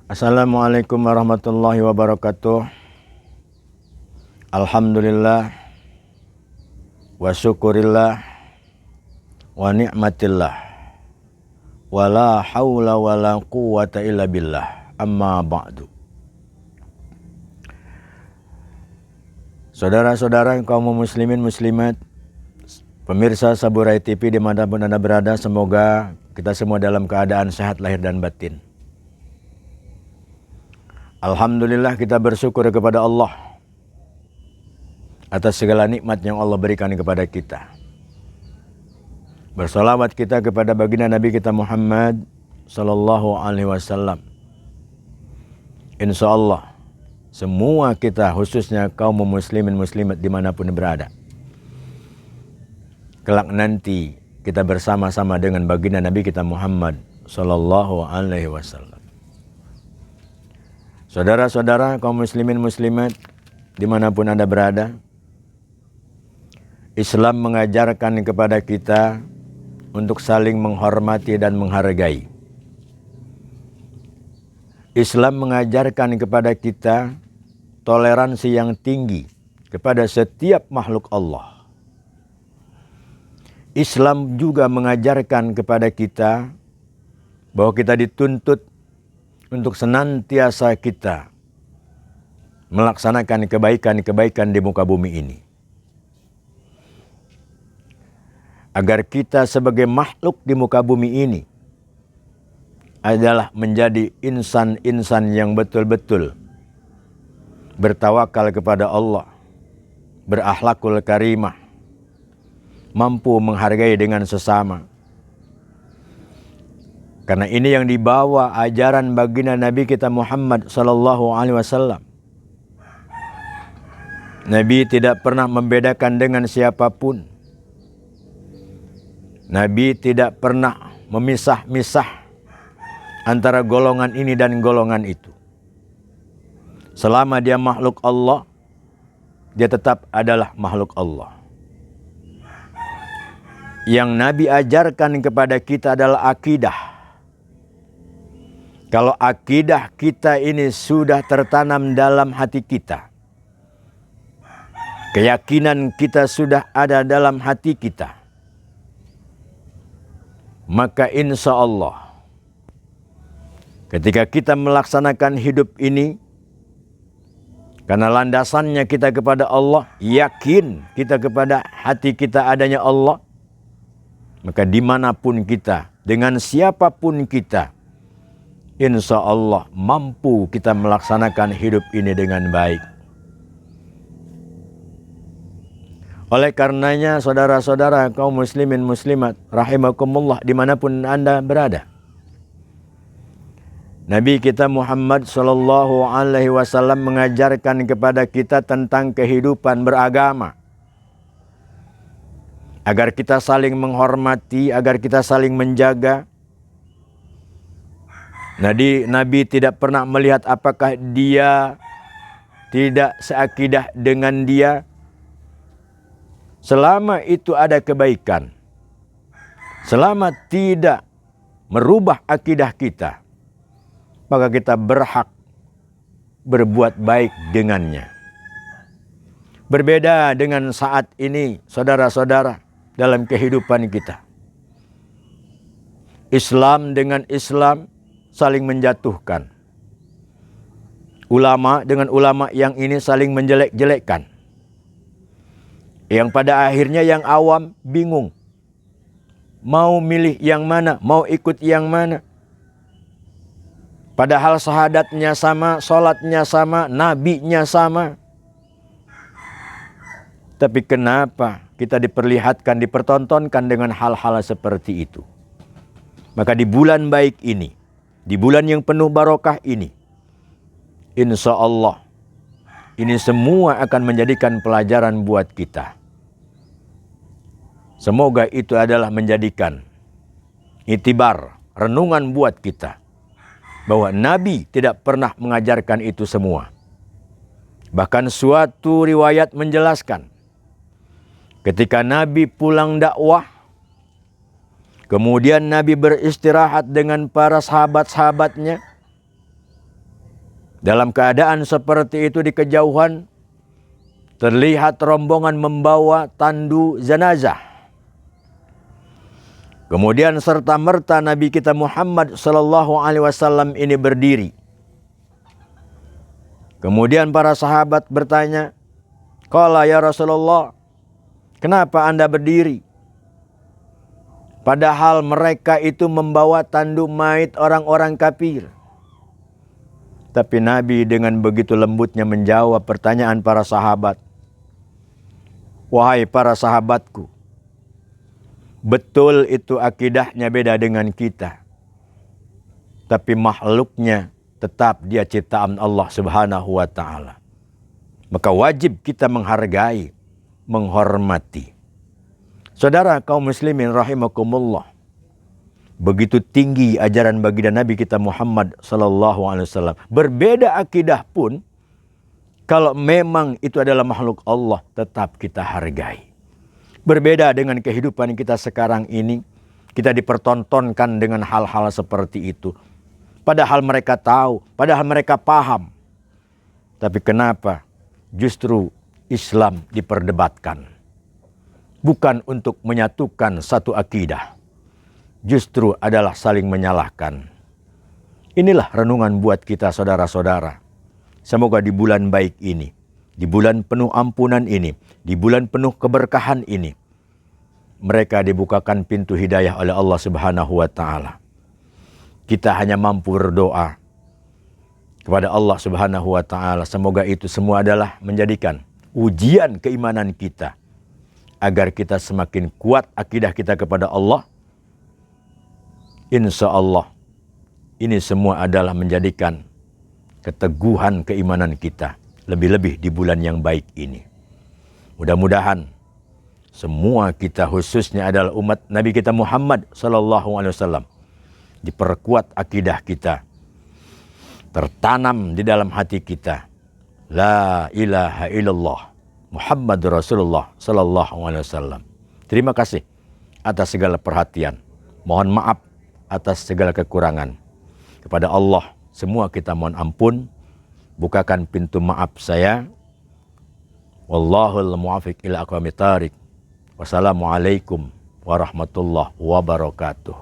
Assalamualaikum warahmatullahi wabarakatuh. Alhamdulillah wa syukurillah wa ni'matillah wa la hawla wa la quwwata illa billah, amma ba'du. Saudara-saudara kaum muslimin muslimat, pemirsa Saburai TV dimanapun Anda berada, semoga kita semua dalam keadaan sehat lahir dan batin. Alhamdulillah, kita bersyukur kepada Allah atas segala nikmat yang Allah berikan kepada kita. Bersalawat kita kepada baginda Nabi kita Muhammad sallallahu alaihi wasallam. Insya Allah semua kita, khususnya kaum muslimin muslimat dimanapun berada, kelak nanti kita bersama-sama dengan baginda Nabi kita Muhammad sallallahu alaihi wasallam. Saudara-saudara kaum muslimin muslimat dimanapun Anda berada, Islam mengajarkan kepada kita untuk saling menghormati dan menghargai. Islam mengajarkan kepada kita toleransi yang tinggi kepada setiap makhluk Allah. Islam juga mengajarkan kepada kita bahwa kita dituntut untuk senantiasa kita melaksanakan kebaikan-kebaikan di muka bumi ini. Agar kita sebagai makhluk di muka bumi ini adalah menjadi insan-insan yang betul-betul bertawakal kepada Allah, berakhlakul karimah, mampu menghargai dengan sesama. Karena ini yang dibawa ajaran baginda Nabi kita Muhammad sallallahu alaihi wasallam. Nabi tidak pernah membedakan dengan siapapun. Nabi tidak pernah memisah-misah antara golongan ini dan golongan itu. Selama dia makhluk Allah, dia tetap adalah makhluk Allah. Yang Nabi ajarkan kepada kita adalah akidah. Kalau akidah kita ini sudah tertanam dalam hati kita, keyakinan kita sudah ada dalam hati kita, maka insya Allah ketika kita melaksanakan hidup ini, karena landasannya kita kepada Allah, yakin kita kepada hati kita adanya Allah, maka dimanapun kita, dengan siapapun kita, insya Allah mampu kita melaksanakan hidup ini dengan baik. Oleh karenanya saudara-saudara kaum muslimin muslimat rahimakumullah dimanapun Anda berada, Nabi kita Muhammad sallallahu alaihi wasallam mengajarkan kepada kita tentang kehidupan beragama. Agar kita saling menghormati, agar kita saling menjaga. Nabi tidak pernah melihat apakah dia tidak seakidah dengan dia. Selama itu ada kebaikan, selama tidak merubah akidah kita, maka kita berhak berbuat baik dengannya. Berbeda dengan saat ini, saudara-saudara, dalam kehidupan kita. Islam dengan Islam saling menjatuhkan. Ulama dengan ulama yang ini saling menjelek-jelekkan. Yang pada akhirnya yang awam bingung. Mau milih yang mana, mau ikut yang mana. Padahal syahadatnya sama, sholatnya sama, nabinya sama. Tapi kenapa kita diperlihatkan, dipertontonkan dengan hal-hal seperti itu? Maka di bulan baik ini, di bulan yang penuh barokah ini, insya Allah ini semua akan menjadikan pelajaran buat kita. Semoga itu adalah menjadikan itibar, renungan buat kita. Bahwa Nabi tidak pernah mengajarkan itu semua. Bahkan suatu riwayat menjelaskan, ketika Nabi pulang dakwah, kemudian Nabi beristirahat dengan para sahabat-sahabatnya, Dalam keadaan seperti itu di kejauhan terlihat rombongan membawa tandu jenazah. Kemudian serta-merta Nabi kita Muhammad sallallahu alaihi wasallam ini berdiri. Kemudian para sahabat bertanya, "Qala ya Rasulullah, kenapa Anda berdiri?" Padahal mereka itu membawa tandu mayit orang-orang kafir. Tapi Nabi dengan begitu lembutnya menjawab pertanyaan para sahabat. "Wahai para sahabatku, betul itu akidahnya beda dengan kita. Tapi makhluknya tetap dia ciptaan Allah Subhanahu wa ta'ala. Maka wajib kita menghargai, menghormati." Saudara kaum muslimin rahimakumullah, begitu tinggi ajaran baginda Nabi kita Muhammad sallallahu alaihi wasallam. Berbeda akidah pun, kalau memang itu adalah makhluk Allah, tetap kita hargai. Berbeda dengan kehidupan kita sekarang ini, kita dipertontonkan dengan hal-hal seperti itu. Padahal mereka tahu, padahal mereka paham. Tapi kenapa justru Islam diperdebatkan? Bukan untuk menyatukan satu akidah, justru adalah saling menyalahkan. Inilah renungan buat kita saudara-saudara. Semoga di bulan baik ini, di bulan penuh ampunan ini, di bulan penuh keberkahan ini, mereka dibukakan pintu hidayah oleh Allah Subhanahu wa ta'ala. Kita hanya mampu berdoa kepada Allah Subhanahu wa ta'ala. Semoga itu semua adalah menjadikan ujian keimanan kita, agar kita semakin kuat akidah kita kepada Allah. Insya Allah ini semua adalah menjadikan keteguhan keimanan kita, lebih-lebih di bulan yang baik ini. Mudah-mudahan semua kita, khususnya adalah umat Nabi kita Muhammad sallallahu alaihi wasallam, diperkuat akidah kita, tertanam di dalam hati kita, la ilaha illallah Muhammad Rasulullah sallallahu alaihi wasallam. Terima kasih atas segala perhatian. Mohon maaf atas segala kekurangan. Kepada Allah semua kita mohon ampun. Bukakan pintu maaf saya. Wallahul muwaffiq ila aqwamit thariq. Wassalamualaikum warahmatullahi wabarakatuh.